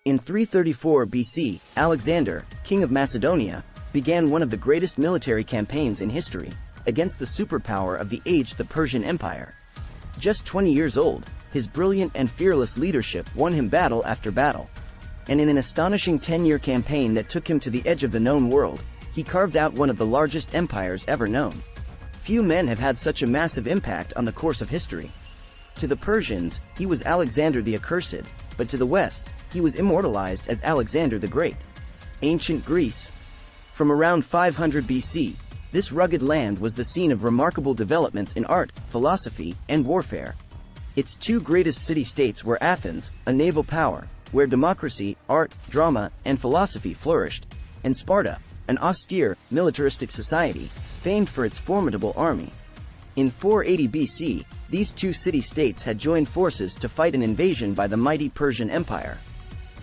In 334 BC, Alexander, king of Macedonia, began one of the greatest military campaigns in history, against the superpower of the age, the Persian Empire. Just 20 years old, his brilliant and fearless leadership won him battle after battle. And in an astonishing 10-year campaign that took him to the edge of the known world, he carved out one of the largest empires ever known. Few men have had such a massive impact on the course of history. To the Persians, he was Alexander the Accursed, but to the West, he was immortalized as Alexander the Great. Ancient Greece. From around 500 BC, this rugged land was the scene of remarkable developments in art, philosophy, and warfare. Its two greatest city-states were Athens, a naval power, where democracy, art, drama, and philosophy flourished, and Sparta, an austere, militaristic society, famed for its formidable army. In 480 BC, these two city-states had joined forces to fight an invasion by the mighty Persian Empire.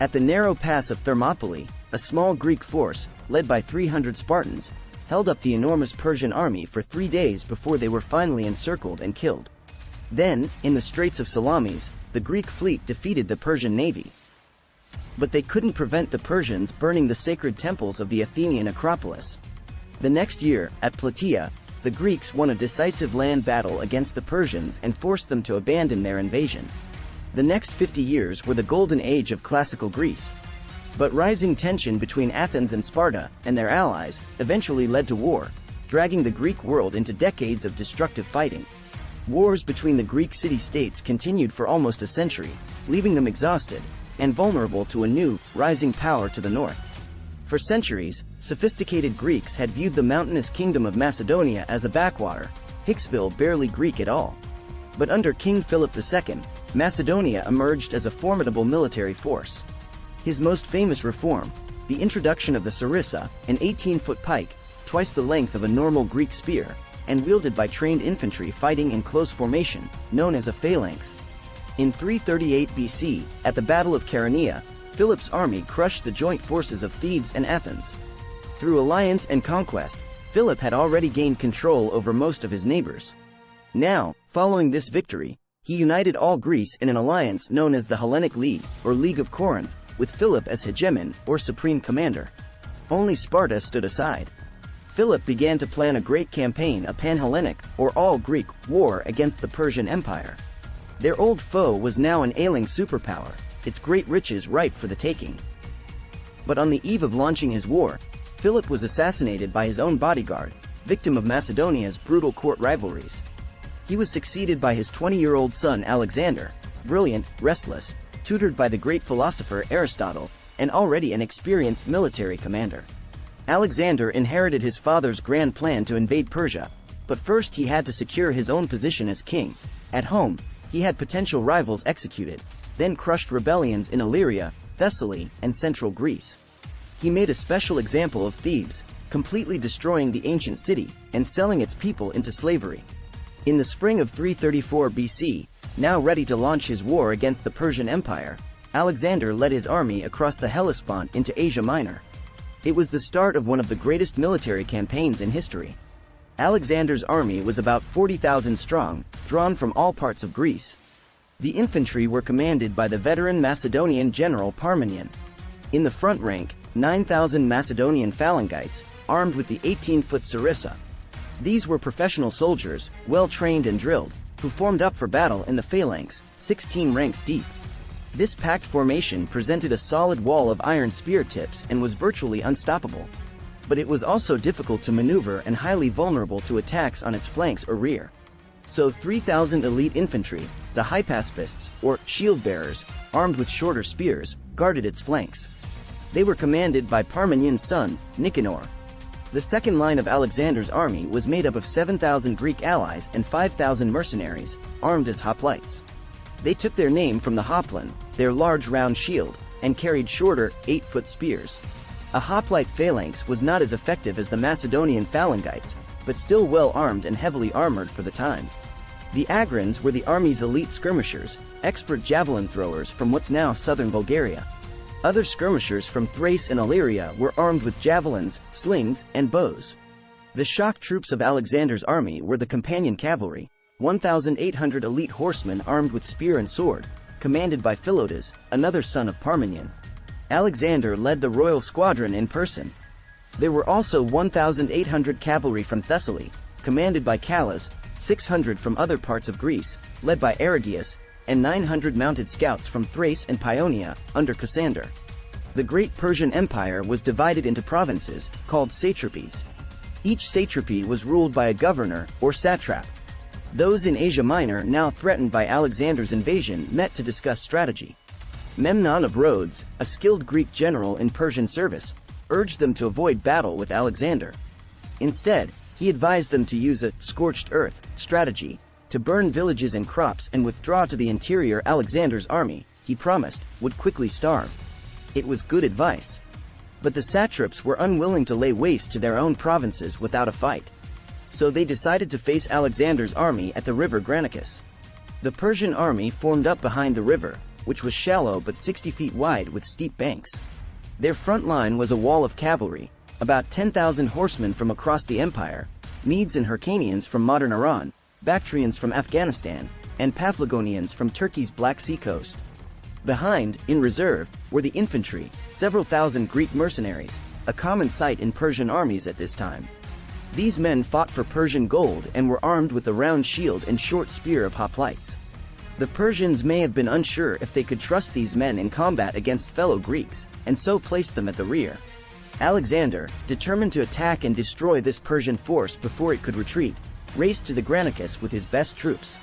At the narrow pass of Thermopylae, a small Greek force, led by 300 Spartans, held up the enormous Persian army for 3 days before they were finally encircled and killed. Then, in the Straits of Salamis, the Greek fleet defeated the Persian navy. But they couldn't prevent the Persians burning the sacred temples of the Athenian Acropolis. The next year, at Plataea, the Greeks won a decisive land battle against the Persians and forced them to abandon their invasion. The next 50 years were the golden age of classical Greece. But rising tension between Athens and Sparta, and their allies, eventually led to war, dragging the Greek world into decades of destructive fighting. Wars between the Greek city-states continued for almost a century, leaving them exhausted, and vulnerable to a new, rising power to the north. For centuries, sophisticated Greeks had viewed the mountainous kingdom of Macedonia as a backwater, Hicksville barely Greek at all. But under King Philip II, Macedonia emerged as a formidable military force. His most famous reform, the introduction of the sarissa, an 18-foot pike, twice the length of a normal Greek spear, and wielded by trained infantry fighting in close formation, known as a phalanx. In 338 BC, at the Battle of Chaeronea, Philip's army crushed the joint forces of Thebes and Athens. Through alliance and conquest, Philip had already gained control over most of his neighbors. Now, following this victory, he united all Greece in an alliance known as the Hellenic League, or League of Corinth, with Philip as hegemon, or supreme commander. Only Sparta stood aside. Philip began to plan a great campaign, a pan-Hellenic, or all-Greek, war against the Persian Empire. Their old foe was now an ailing superpower, its great riches ripe for the taking. But on the eve of launching his war, Philip was assassinated by his own bodyguard, victim of Macedonia's brutal court rivalries. He was succeeded by his 20-year-old son Alexander, brilliant, restless, tutored by the great philosopher Aristotle, and already an experienced military commander. Alexander inherited his father's grand plan to invade Persia, but first he had to secure his own position as king. At home, he had potential rivals executed, then crushed rebellions in Illyria, Thessaly, and central Greece. He made a special example of Thebes, completely destroying the ancient city and selling its people into slavery. In the spring of 334 BC, now ready to launch his war against the Persian Empire, Alexander led his army across the Hellespont into Asia Minor. It was the start of one of the greatest military campaigns in history. Alexander's army was about 40,000 strong, drawn from all parts of Greece. The infantry were commanded by the veteran Macedonian general Parmenion. In the front rank, 9,000 Macedonian phalangites, armed with the 18-foot sarissa. These were professional soldiers, well-trained and drilled, who formed up for battle in the phalanx, 16 ranks deep. This packed formation presented a solid wall of iron spear tips and was virtually unstoppable. But it was also difficult to maneuver and highly vulnerable to attacks on its flanks or rear. So 3,000 elite infantry, the Hydaspes, or shield-bearers, armed with shorter spears, guarded its flanks. They were commanded by Parmenion's son, Nicanor. The second line of Alexander's army was made up of 7,000 Greek allies and 5,000 mercenaries, armed as hoplites. They took their name from the hoplon, their large round shield, and carried shorter, 8-foot spears. A hoplite phalanx was not as effective as the Macedonian phalangites, but still well armed and heavily armored for the time. The Agrans were the army's elite skirmishers, expert javelin throwers from what's now southern Bulgaria. Other skirmishers from Thrace and Illyria were armed with javelins, slings, and bows. The shock troops of Alexander's army were the companion cavalry, 1,800 elite horsemen armed with spear and sword, commanded by Philotas, another son of Parmenion. Alexander led the royal squadron in person. There were also 1,800 cavalry from Thessaly, commanded by Callas, 600 from other parts of Greece, led by Arigeus, and 900 mounted scouts from Thrace and Paeonia, under Cassander. The great Persian Empire was divided into provinces, called satrapies. Each satrapy was ruled by a governor, or satrap. Those in Asia Minor, now threatened by Alexander's invasion, met to discuss strategy. Memnon of Rhodes, a skilled Greek general in Persian service, urged them to avoid battle with Alexander. Instead, he advised them to use a scorched earth strategy, to burn villages and crops and withdraw to the interior. Alexander's army, he promised, would quickly starve. It was good advice. But the satraps were unwilling to lay waste to their own provinces without a fight. So they decided to face Alexander's army at the river Granicus. The Persian army formed up behind the river, which was shallow but 60 feet wide with steep banks. Their front line was a wall of cavalry, about 10,000 horsemen from across the empire, Medes and Hyrcanians from modern Iran, Bactrians from Afghanistan, and Paphlagonians from Turkey's Black Sea coast. Behind, in reserve, were the infantry, several thousand Greek mercenaries, a common sight in Persian armies at this time. These men fought for Persian gold and were armed with the round shield and short spear of hoplites. The Persians may have been unsure if they could trust these men in combat against fellow Greeks, and so placed them at the rear. Alexander, determined to attack and destroy this Persian force before it could retreat, raced to the Granicus with his best troops.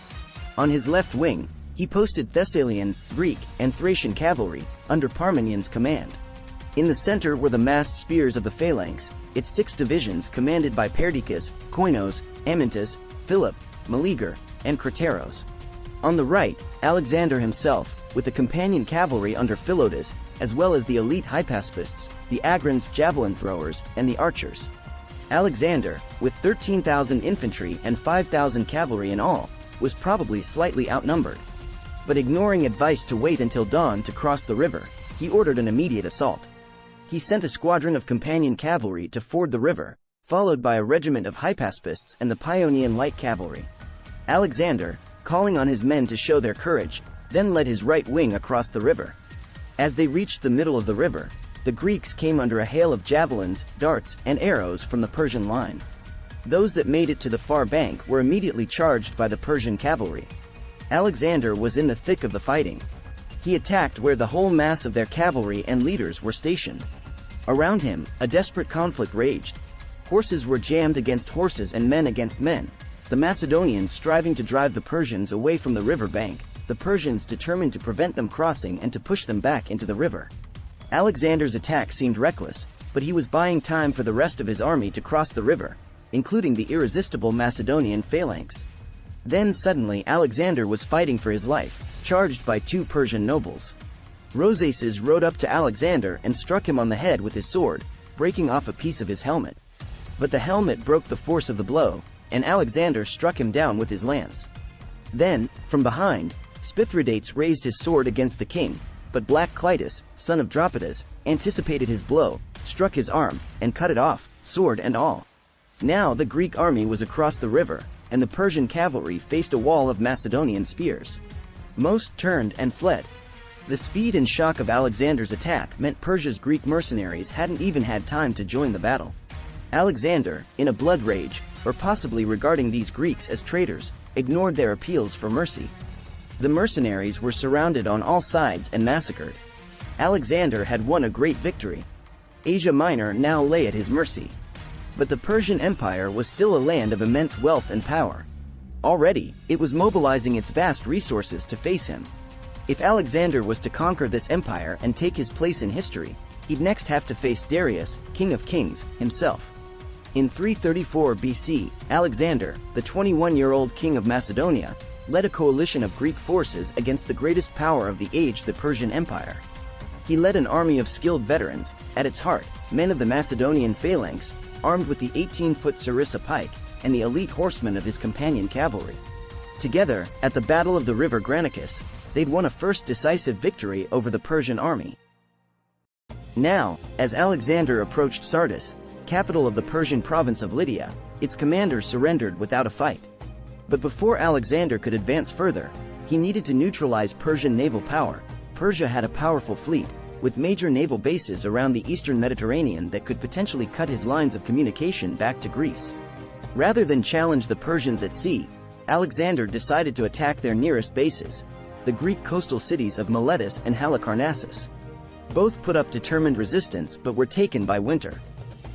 On his left wing, he posted Thessalian, Greek, and Thracian cavalry, under Parmenion's command. In the center were the massed spears of the phalanx, its 6 divisions commanded by Perdiccas, Koinos, Amyntas, Philip, Meleager, and Crateros. On the right, Alexander himself, with the companion cavalry under Philotas, as well as the elite Hydaspes, the Agrans javelin throwers, and the archers. Alexander, with 13,000 infantry and 5,000 cavalry in all, was probably slightly outnumbered. But ignoring advice to wait until dawn to cross the river, he ordered an immediate assault. He sent a squadron of companion cavalry to ford the river, followed by a regiment of Hydaspes and the Paeonian light cavalry. Alexander, calling on his men to show their courage, then led his right wing across the river. As they reached the middle of the river, the Greeks came under a hail of javelins, darts, and arrows from the Persian line. Those that made it to the far bank were immediately charged by the Persian cavalry. Alexander was in the thick of the fighting. He attacked where the whole mass of their cavalry and leaders were stationed. Around him, a desperate conflict raged. Horses were jammed against horses and men against men, the Macedonians striving to drive the Persians away from the river bank, the Persians determined to prevent them crossing and to push them back into the river. Alexander's attack seemed reckless, but he was buying time for the rest of his army to cross the river, including the irresistible Macedonian phalanx. Then suddenly Alexander was fighting for his life, charged by 2 Persian nobles. Rosaces rode up to Alexander and struck him on the head with his sword, breaking off a piece of his helmet. But the helmet broke the force of the blow, and Alexander struck him down with his lance. Then, from behind, Spithridates raised his sword against the king, but Black Clitus, son of Dropidas, anticipated his blow, struck his arm, and cut it off, sword and all. Now the Greek army was across the river, and the Persian cavalry faced a wall of Macedonian spears. Most turned and fled. The speed and shock of Alexander's attack meant Persia's Greek mercenaries hadn't even had time to join the battle. Alexander, in a blood rage, or possibly regarding these Greeks as traitors, ignored their appeals for mercy. The mercenaries were surrounded on all sides and massacred. Alexander had won a great victory. Asia Minor now lay at his mercy. But the Persian Empire was still a land of immense wealth and power. Already, it was mobilizing its vast resources to face him. If Alexander was to conquer this empire and take his place in history, he'd next have to face Darius, King of Kings, himself. In 334 BC, Alexander, the 21-year-old king of Macedonia, led a coalition of Greek forces against the greatest power of the age, the Persian Empire. He led an army of skilled veterans, at its heart, men of the Macedonian phalanx, armed with the 18-foot sarissa pike, and the elite horsemen of his companion cavalry. Together, at the Battle of the River Granicus, they'd won a first decisive victory over the Persian army. Now, as Alexander approached Sardis, capital of the Persian province of Lydia, its commander surrendered without a fight. But before Alexander could advance further, he needed to neutralize Persian naval power. Persia had a powerful fleet, with major naval bases around the eastern Mediterranean that could potentially cut his lines of communication back to Greece. Rather than challenge the Persians at sea, Alexander decided to attack their nearest bases, the Greek coastal cities of Miletus and Halicarnassus. Both put up determined resistance but were taken by winter.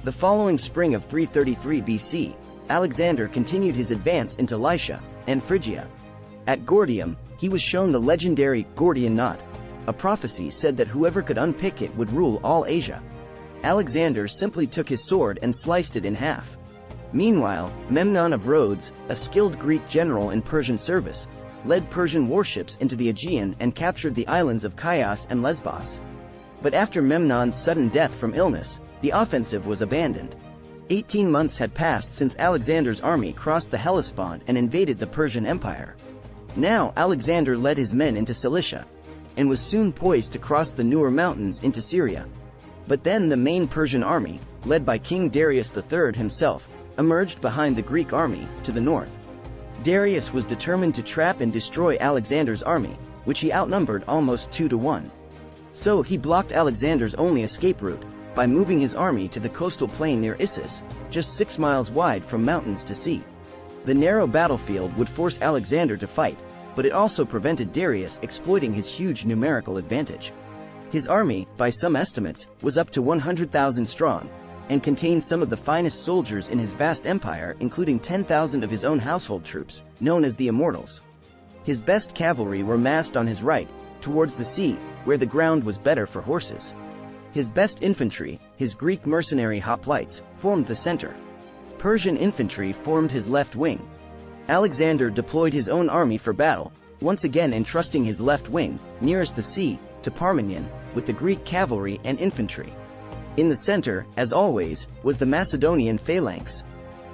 The following spring of 333 BC, Alexander continued his advance into Lycia and Phrygia. At Gordium, he was shown the legendary Gordian knot. A prophecy said that whoever could unpick it would rule all Asia. Alexander simply took his sword and sliced it in half. Meanwhile, Memnon of Rhodes, a skilled Greek general in Persian service, led Persian warships into the Aegean and captured the islands of Chios and Lesbos. But after Memnon's sudden death from illness, the offensive was abandoned. 18 months had passed since Alexander's army crossed the Hellespont and invaded the Persian Empire. Now Alexander led his men into Cilicia, and was soon poised to cross the Newer Mountains into Syria. But then the main Persian army, led by King Darius III himself, emerged behind the Greek army to the north. Darius was determined to trap and destroy Alexander's army, which he outnumbered almost 2-1. So he blocked Alexander's only escape route by moving his army to the coastal plain near Issus, just 6 miles wide from mountains to sea. The narrow battlefield would force Alexander to fight, but it also prevented Darius exploiting his huge numerical advantage. His army, by some estimates, was up to 100,000 strong, and contained some of the finest soldiers in his vast empire, including 10,000 of his own household troops, known as the Immortals. His best cavalry were massed on his right, towards the sea, where the ground was better for horses. His best infantry, his Greek mercenary hoplites, formed the center. Persian infantry formed his left wing. Alexander deployed his own army for battle, once again entrusting his left wing, nearest the sea, to Parmenion, with the Greek cavalry and infantry. In the center, as always, was the Macedonian phalanx.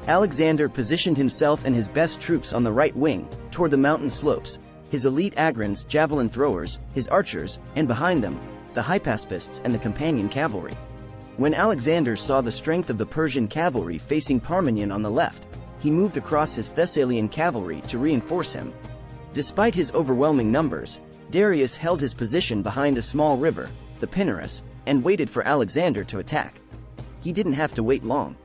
Alexander positioned himself and his best troops on the right wing, toward the mountain slopes, his elite agrons, javelin throwers, his archers, and behind them, the Hydaspes and the companion cavalry. When Alexander saw the strength of the Persian cavalry facing Parmenion on the left, he moved across his Thessalian cavalry to reinforce him. Despite his overwhelming numbers, Darius held his position behind a small river, the Pinarus, and waited for Alexander to attack. He didn't have to wait long.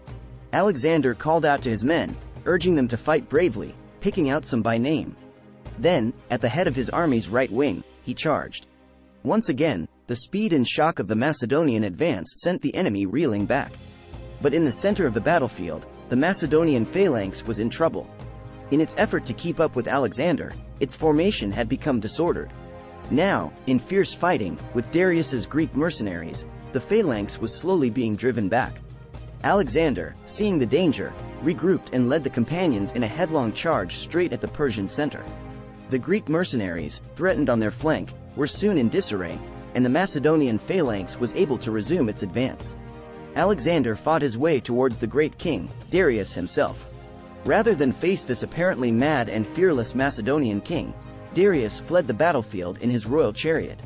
Alexander called out to his men, urging them to fight bravely, picking out some by name. Then, at the head of his army's right wing, he charged. Once again, the speed and shock of the Macedonian advance sent the enemy reeling back. But in the center of the battlefield, the Macedonian phalanx was in trouble. In its effort to keep up with Alexander, its formation had become disordered. Now, in fierce fighting, with Darius's Greek mercenaries, the phalanx was slowly being driven back. Alexander, seeing the danger, regrouped and led the companions in a headlong charge straight at the Persian center. The Greek mercenaries, threatened on their flank, were soon in disarray, and the Macedonian phalanx was able to resume its advance. Alexander fought his way towards the great king, Darius himself. Rather than face this apparently mad and fearless Macedonian king, Darius fled the battlefield in his royal chariot.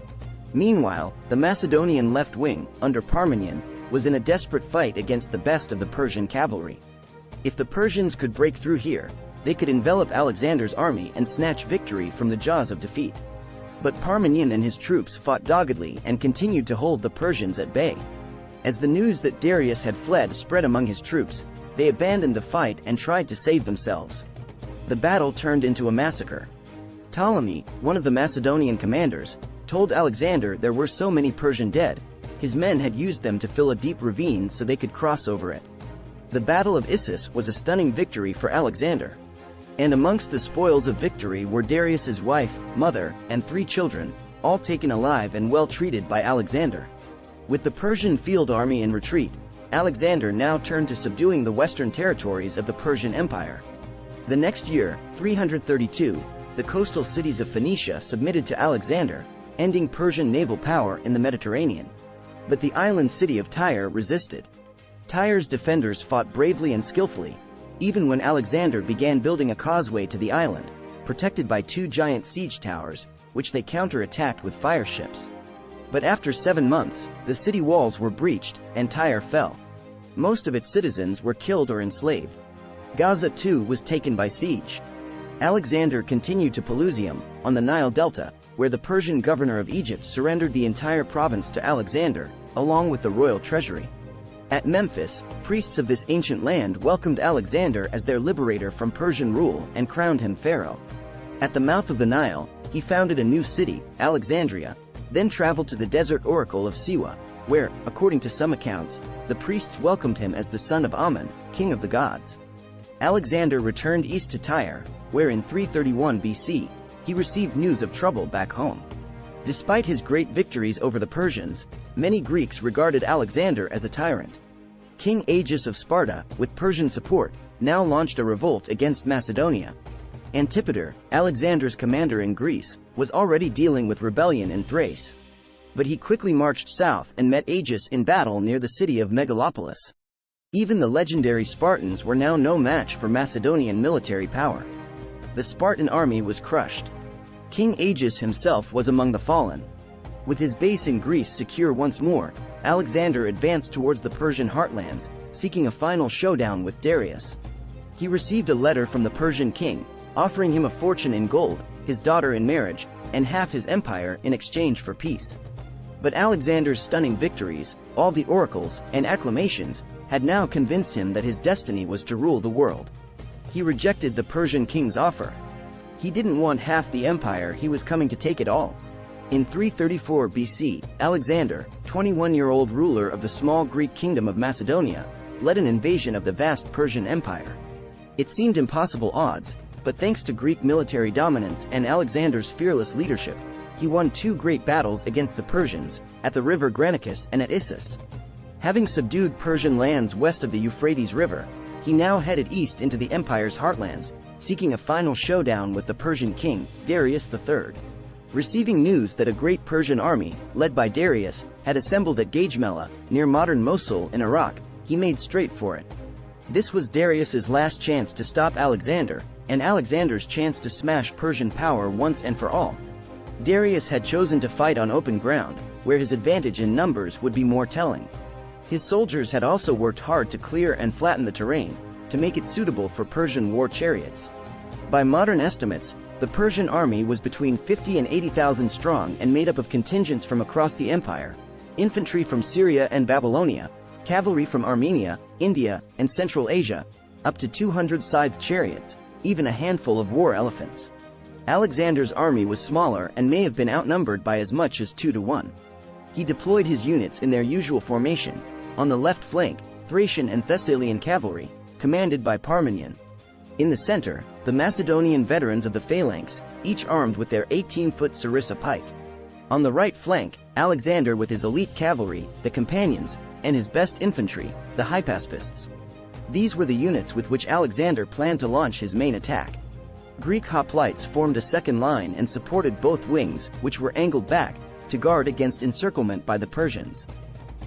Meanwhile, the Macedonian left wing, under Parmenion, was in a desperate fight against the best of the Persian cavalry. If the Persians could break through here, they could envelop Alexander's army and snatch victory from the jaws of defeat. But Parmenion and his troops fought doggedly and continued to hold the Persians at bay. As the news that Darius had fled spread among his troops, they abandoned the fight and tried to save themselves. The battle turned into a massacre. Ptolemy, one of the Macedonian commanders, told Alexander there were so many Persian dead, his men had used them to fill a deep ravine so they could cross over it. The Battle of Issus was a stunning victory for Alexander. And amongst the spoils of victory were Darius's wife, mother, and 3 children, all taken alive and well treated by Alexander. With the Persian field army in retreat, Alexander now turned to subduing the western territories of the Persian Empire. The next year, 332, the coastal cities of Phoenicia submitted to Alexander, ending Persian naval power in the Mediterranean. But the island city of Tyre resisted. Tyre's defenders fought bravely and skillfully, even when Alexander began building a causeway to the island, protected by 2 giant siege towers, which they counterattacked with fire ships. But after 7 months, the city walls were breached, and Tyre fell. Most of its citizens were killed or enslaved. Gaza too was taken by siege. Alexander continued to Pelusium, on the Nile Delta, where the Persian governor of Egypt surrendered the entire province to Alexander, along with the royal treasury. At Memphis, priests of this ancient land welcomed Alexander as their liberator from Persian rule and crowned him pharaoh. At the mouth of the Nile, he founded a new city, Alexandria, then traveled to the desert oracle of Siwa, where, according to some accounts, the priests welcomed him as the son of Amun, king of the gods. Alexander returned east to Tyre, where in 331 BC, he received news of trouble back home. Despite his great victories over the Persians, many Greeks regarded Alexander as a tyrant. King Agis of Sparta, with Persian support, now launched a revolt against Macedonia. Antipater, Alexander's commander in Greece, was already dealing with rebellion in Thrace. But he quickly marched south and met Agis in battle near the city of Megalopolis. Even the legendary Spartans were now no match for Macedonian military power. The Spartan army was crushed. King Agis himself was among the fallen. With his base in Greece secure once more, Alexander advanced towards the Persian heartlands, seeking a final showdown with Darius. He received a letter from the Persian king, offering him a fortune in gold, his daughter in marriage, and half his empire in exchange for peace. But Alexander's stunning victories, all the oracles, and acclamations, had now convinced him that his destiny was to rule the world. He rejected the Persian king's offer. He didn't want half the empire, he was coming to take it all. In 334 BC, Alexander, 21-year-old ruler of the small Greek kingdom of Macedonia, led an invasion of the vast Persian Empire. It seemed impossible odds, but thanks to Greek military dominance and Alexander's fearless leadership, he won two great battles against the Persians, at the river Granicus and at Issus. Having subdued Persian lands west of the Euphrates River, he now headed east into the empire's heartlands, seeking a final showdown with the Persian king, Darius III. Receiving news that a great Persian army, led by Darius, had assembled at Gaugamela, near modern Mosul in Iraq, he made straight for it. This was Darius's last chance to stop Alexander, and Alexander's chance to smash Persian power once and for all. Darius had chosen to fight on open ground, where his advantage in numbers would be more telling. His soldiers had also worked hard to clear and flatten the terrain, to make it suitable for Persian war chariots. By modern estimates, the Persian army was between 50 and 80,000 strong and made up of contingents from across the empire, infantry from Syria and Babylonia, cavalry from Armenia, India, and Central Asia, up to 200 scythed chariots, even a handful of war elephants. Alexander's army was smaller and may have been outnumbered by as much as 2 to 1. He deployed his units in their usual formation, on the left flank, Thracian and Thessalian cavalry, commanded by Parmenion. In the center, the Macedonian veterans of the phalanx, each armed with their 18-foot sarissa pike. On the right flank, Alexander with his elite cavalry, the companions, and his best infantry, the Hydaspes. These were the units with which Alexander planned to launch his main attack. Greek hoplites formed a second line and supported both wings, which were angled back, to guard against encirclement by the Persians.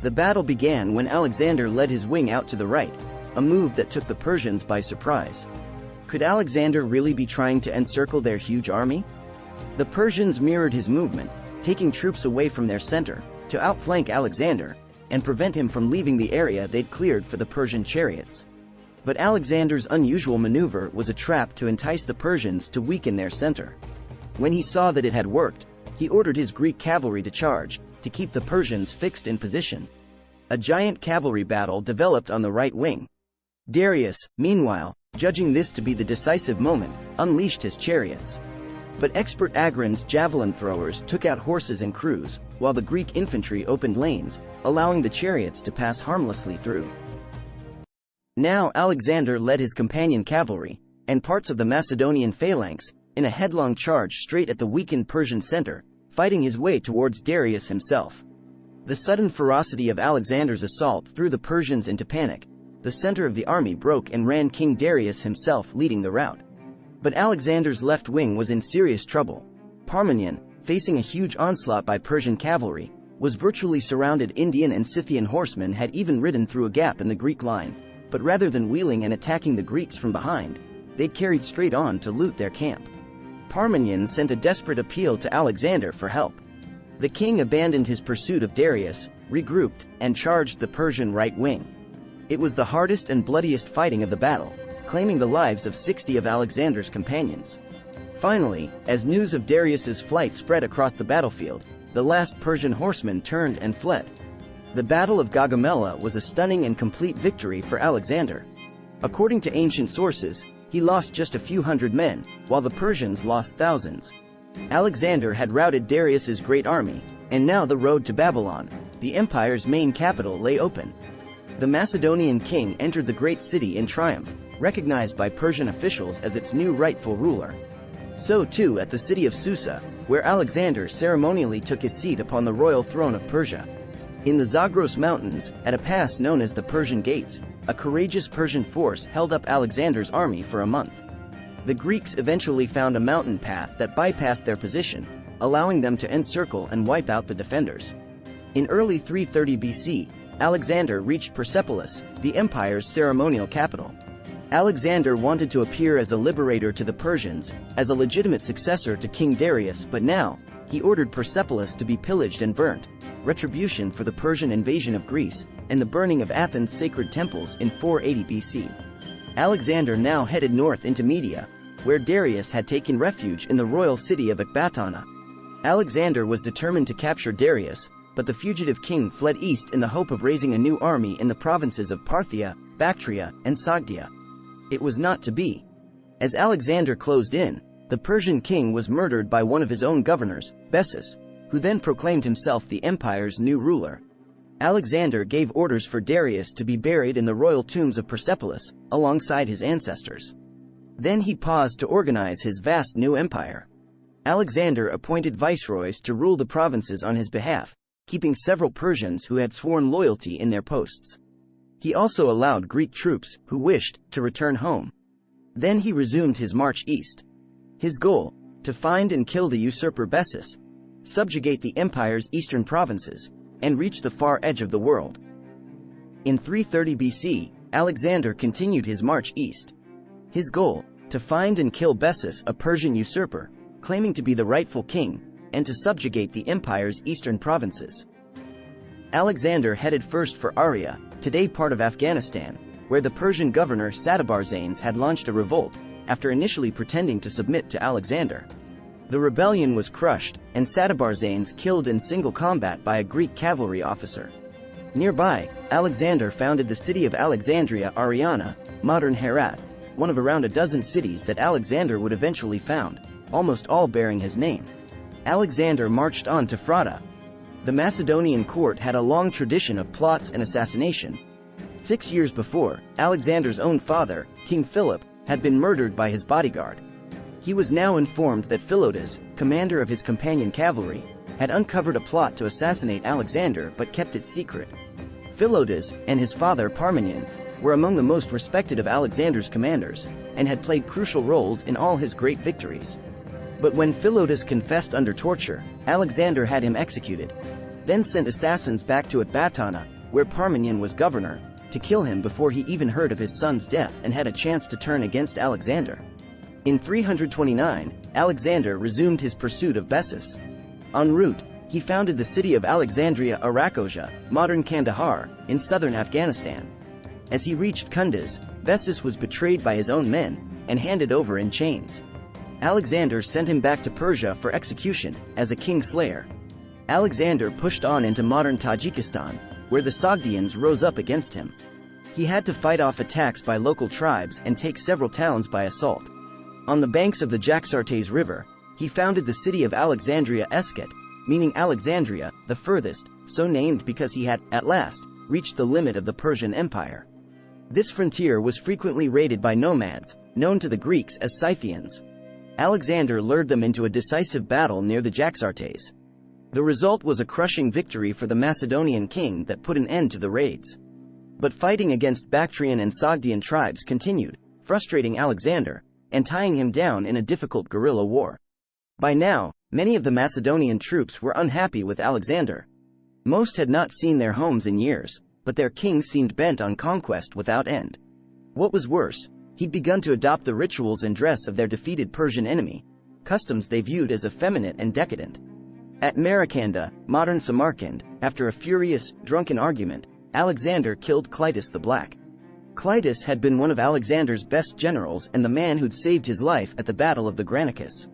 The battle began when Alexander led his wing out to the right, a move that took the Persians by surprise. Could Alexander really be trying to encircle their huge army? The Persians mirrored his movement, taking troops away from their center, to outflank Alexander, and prevent him from leaving the area they'd cleared for the Persian chariots. But Alexander's unusual maneuver was a trap to entice the Persians to weaken their center. When he saw that it had worked, he ordered his Greek cavalry to charge, to keep the Persians fixed in position. A giant cavalry battle developed on the right wing. Darius, meanwhile, judging this to be the decisive moment, unleashed his chariots. But expert Agrans javelin throwers took out horses and crews, while the Greek infantry opened lanes, allowing the chariots to pass harmlessly through. Now Alexander led his companion cavalry, and parts of the Macedonian phalanx, in a headlong charge straight at the weakened Persian center, fighting his way towards Darius himself. The sudden ferocity of Alexander's assault threw the Persians into panic. The center of the army broke and ran King Darius himself leading the rout. But Alexander's left wing was in serious trouble. Parmenion, facing a huge onslaught by Persian cavalry, was virtually surrounded. Indian and Scythian horsemen had even ridden through a gap in the Greek line, but rather than wheeling and attacking the Greeks from behind, they'd carried straight on to loot their camp. Parmenion sent a desperate appeal to Alexander for help. The king abandoned his pursuit of Darius, regrouped, and charged the Persian right wing. It was the hardest and bloodiest fighting of the battle, claiming the lives of 60 of Alexander's companions. Finally, as news of Darius's flight spread across the battlefield, the last Persian horseman turned and fled. The Battle of Gaugamela was a stunning and complete victory for Alexander. According to ancient sources, he lost just a few hundred men, while the Persians lost thousands. Alexander had routed Darius's great army, and now the road to Babylon, the empire's main capital, lay open. The Macedonian king entered the great city in triumph, recognized by Persian officials as its new rightful ruler. So too at the city of Susa, where Alexander ceremonially took his seat upon the royal throne of Persia. In the Zagros Mountains, at a pass known as the Persian Gates, a courageous Persian force held up Alexander's army for a month. The Greeks eventually found a mountain path that bypassed their position, allowing them to encircle and wipe out the defenders. In early 330 BC, Alexander reached Persepolis, the empire's ceremonial capital. Alexander wanted to appear as a liberator to the Persians, as a legitimate successor to King Darius, but now, he ordered Persepolis to be pillaged and burnt, retribution for the Persian invasion of Greece, and the burning of Athens' sacred temples in 480 BC. Alexander now headed north into Media, where Darius had taken refuge in the royal city of Ecbatana. Alexander was determined to capture Darius, but the fugitive king fled east in the hope of raising a new army in the provinces of Parthia, Bactria, and Sogdia. It was not to be. As Alexander closed in, the Persian king was murdered by one of his own governors, Bessus, who then proclaimed himself the empire's new ruler. Alexander gave orders for Darius to be buried in the royal tombs of Persepolis, alongside his ancestors. Then he paused to organize his vast new empire. Alexander appointed viceroys to rule the provinces on his behalf, keeping several Persians who had sworn loyalty in their posts. He also allowed Greek troops, who wished, to return home. Then he resumed his march east. His goal, to find and kill the usurper Bessus, subjugate the empire's eastern provinces, and reach the far edge of the world. In 330 BC, Alexander continued his march east. His goal, to find and kill Bessus, a Persian usurper, claiming to be the rightful king, and to subjugate the empire's eastern provinces. Alexander headed first for Aria, today part of Afghanistan, where the Persian governor Sadebarzanes had launched a revolt, after initially pretending to submit to Alexander. The rebellion was crushed, and Sadebarzanes killed in single combat by a Greek cavalry officer. Nearby, Alexander founded the city of Alexandria Ariana, modern Herat, one of around a dozen cities that Alexander would eventually found, almost all bearing his name. Alexander marched on to Frata. The Macedonian court had a long tradition of plots and assassination. 6 years before, Alexander's own father, King Philip, had been murdered by his bodyguard. He was now informed that Philotas, commander of his companion cavalry, had uncovered a plot to assassinate Alexander but kept it secret. Philotas, and his father Parmenion, were among the most respected of Alexander's commanders, and had played crucial roles in all his great victories. But when Philotas confessed under torture, Alexander had him executed, then sent assassins back to Ecbatana, where Parmenion was governor, to kill him before he even heard of his son's death and had a chance to turn against Alexander. In 329, Alexander resumed his pursuit of Bessus. En route, he founded the city of Alexandria Arachosia, modern Kandahar, in southern Afghanistan. As he reached Kunduz, Bessus was betrayed by his own men, and handed over in chains. Alexander sent him back to Persia for execution, as a king-slayer. Alexander pushed on into modern Tajikistan, where the Sogdians rose up against him. He had to fight off attacks by local tribes and take several towns by assault. On the banks of the Jaxartes River, he founded the city of Alexandria Esket, meaning Alexandria, the furthest, so named because he had, at last, reached the limit of the Persian Empire. This frontier was frequently raided by nomads, known to the Greeks as Scythians. Alexander lured them into a decisive battle near the Jaxartes. The result was a crushing victory for the Macedonian king that put an end to the raids. But fighting against Bactrian and Sogdian tribes continued, frustrating Alexander, and tying him down in a difficult guerrilla war. By now, many of the Macedonian troops were unhappy with Alexander. Most had not seen their homes in years, but their king seemed bent on conquest without end. What was worse, he'd begun to adopt the rituals and dress of their defeated Persian enemy, customs they viewed as effeminate and decadent. At Marikanda, modern Samarkand, after a furious, drunken argument, Alexander killed Clitus the Black. Clitus had been one of Alexander's best generals and the man who'd saved his life at the Battle of the Granicus.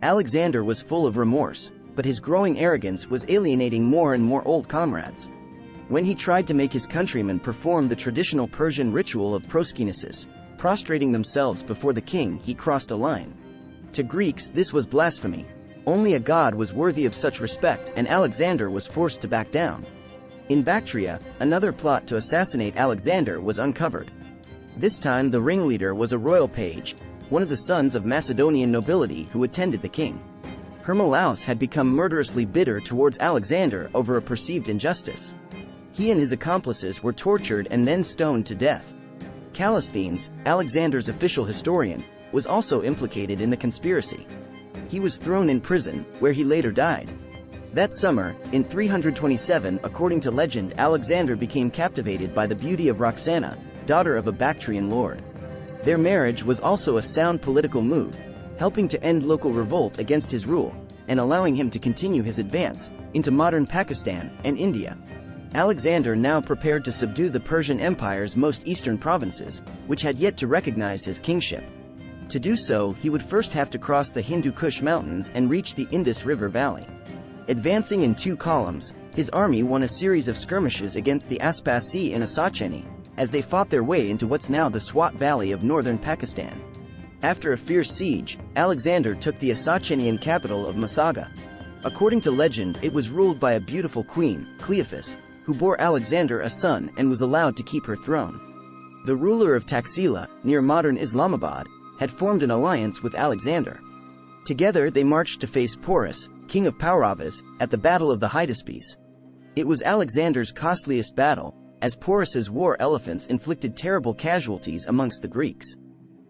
Alexander was full of remorse, but his growing arrogance was alienating more and more old comrades. When he tried to make his countrymen perform the traditional Persian ritual of proskynesis, prostrating themselves before the king, he crossed a line. To Greeks, this was blasphemy. Only a god was worthy of such respect, and Alexander was forced to back down. In Bactria, another plot to assassinate Alexander was uncovered. This time the ringleader was a royal page, one of the sons of Macedonian nobility who attended the king. Hermolaus had become murderously bitter towards Alexander over a perceived injustice. He and his accomplices were tortured and then stoned to death. Callisthenes, Alexander's official historian, was also implicated in the conspiracy. He was thrown in prison, where he later died. That summer, in 327, according to legend, Alexander became captivated by the beauty of Roxana, daughter of a Bactrian lord. Their marriage was also a sound political move, helping to end local revolt against his rule, and allowing him to continue his advance into modern Pakistan and India. Alexander now prepared to subdue the Persian Empire's most eastern provinces, which had yet to recognize his kingship. To do so, he would first have to cross the Hindu Kush mountains and reach the Indus River valley. Advancing in two columns, his army won a series of skirmishes against the Aspasi and Asacheni, as they fought their way into what's now the Swat Valley of northern Pakistan. After a fierce siege, Alexander took the Asachenian capital of Masaga. According to legend, it was ruled by a beautiful queen, Cleophas, who bore Alexander a son and was allowed to keep her throne. The ruler of Taxila, near modern Islamabad, had formed an alliance with Alexander. Together they marched to face Porus, king of Pauravas, at the Battle of the Hydaspes. It was Alexander's costliest battle, as Porus's war elephants inflicted terrible casualties amongst the Greeks.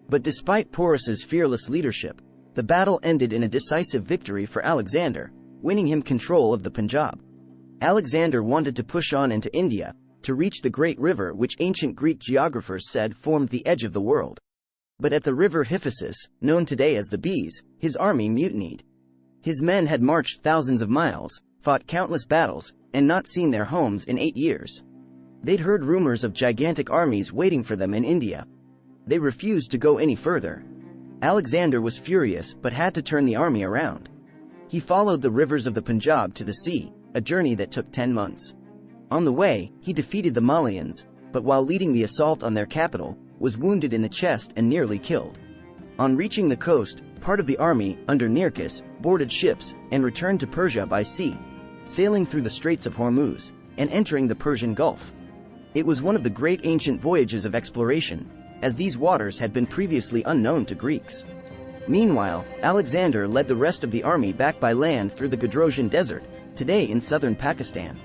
But despite Porus's fearless leadership, the battle ended in a decisive victory for Alexander, winning him control of the Punjab. Alexander wanted to push on into India, to reach the great river which ancient Greek geographers said formed the edge of the world. But at the river Hyphasis, known today as the Bees, his army mutinied. His men had marched thousands of miles, fought countless battles, and not seen their homes in 8 years. They'd heard rumors of gigantic armies waiting for them in India. They refused to go any further. Alexander was furious but had to turn the army around. He followed the rivers of the Punjab to the sea, a journey that took 10 months. On the way, he defeated the Malayians, but while leading the assault on their capital, was wounded in the chest and nearly killed. On reaching the coast, part of the army, under Granicus, boarded ships and returned to Persia by sea, sailing through the Straits of Hormuz and entering the Persian Gulf. It was one of the great ancient voyages of exploration, as these waters had been previously unknown to Greeks. Meanwhile, Alexander led the rest of the army back by land through the Gadrosian Desert, today in southern Pakistan.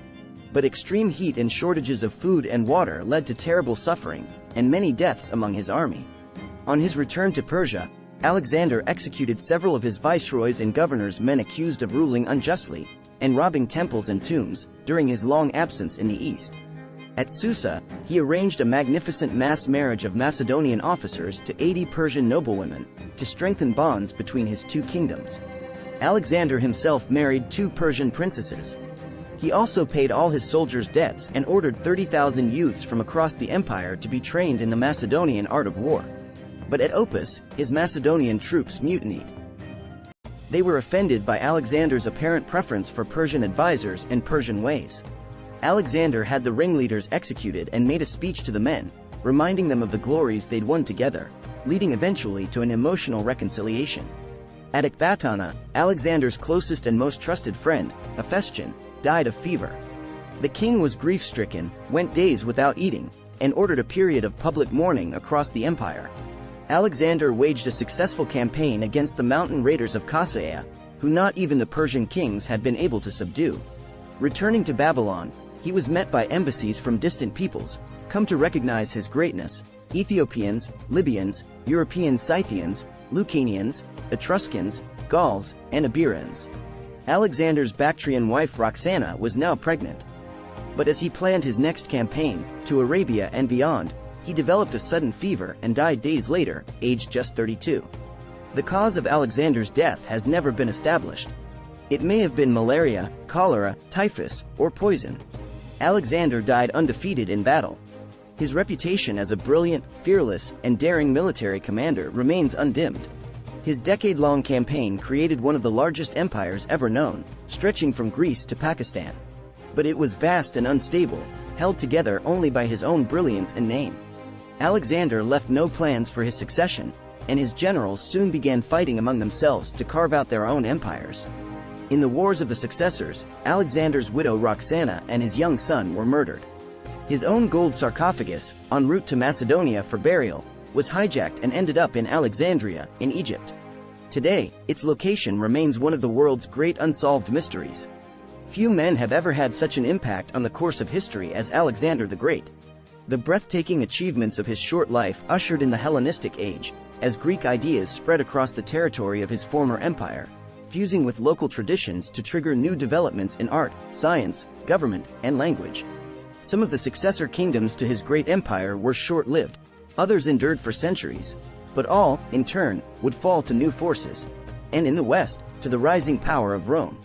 But extreme heat and shortages of food and water led to terrible suffering, and many deaths among his army. On his return to Persia, Alexander executed several of his viceroys and governors' men accused of ruling unjustly, and robbing temples and tombs, during his long absence in the east. At Susa, he arranged a magnificent mass marriage of Macedonian officers to 80 Persian noblewomen, to strengthen bonds between his two kingdoms. Alexander himself married 2 Persian princesses. He also paid all his soldiers' debts and ordered 30,000 youths from across the empire to be trained in the Macedonian art of war. But at Opus, his Macedonian troops mutinied. They were offended by Alexander's apparent preference for Persian advisors and Persian ways. Alexander had the ringleaders executed and made a speech to the men, reminding them of the glories they'd won together, leading eventually to an emotional reconciliation. At Ecbatana, Alexander's closest and most trusted friend, Hephaestion, died of fever. The king was grief-stricken, went days without eating, and ordered a period of public mourning across the empire. Alexander waged a successful campaign against the mountain raiders of Kasaea, who not even the Persian kings had been able to subdue. Returning to Babylon, he was met by embassies from distant peoples, come to recognize his greatness: Ethiopians, Libyans, European Scythians, Lucanians, Etruscans, Gauls, and Iberians. Alexander's Bactrian wife Roxana was now pregnant. But as he planned his next campaign, to Arabia and beyond, he developed a sudden fever and died days later, aged just 32. The cause of Alexander's death has never been established. It may have been malaria, cholera, typhus, or poison. Alexander died undefeated in battle. His reputation as a brilliant, fearless, and daring military commander remains undimmed. His decade-long campaign created one of the largest empires ever known, stretching from Greece to Pakistan. But it was vast and unstable, held together only by his own brilliance and name. Alexander left no plans for his succession, and his generals soon began fighting among themselves to carve out their own empires. In the Wars of the Successors, Alexander's widow Roxana and his young son were murdered. His own gold sarcophagus, en route to Macedonia for burial, was hijacked and ended up in Alexandria, in Egypt. Today, its location remains one of the world's great unsolved mysteries. Few men have ever had such an impact on the course of history as Alexander the Great. The breathtaking achievements of his short life ushered in the Hellenistic Age, as Greek ideas spread across the territory of his former empire, fusing with local traditions to trigger new developments in art, science, government, and language. Some of the successor kingdoms to his great empire were short-lived, others endured for centuries, but all, in turn, would fall to new forces, and in the West, to the rising power of Rome.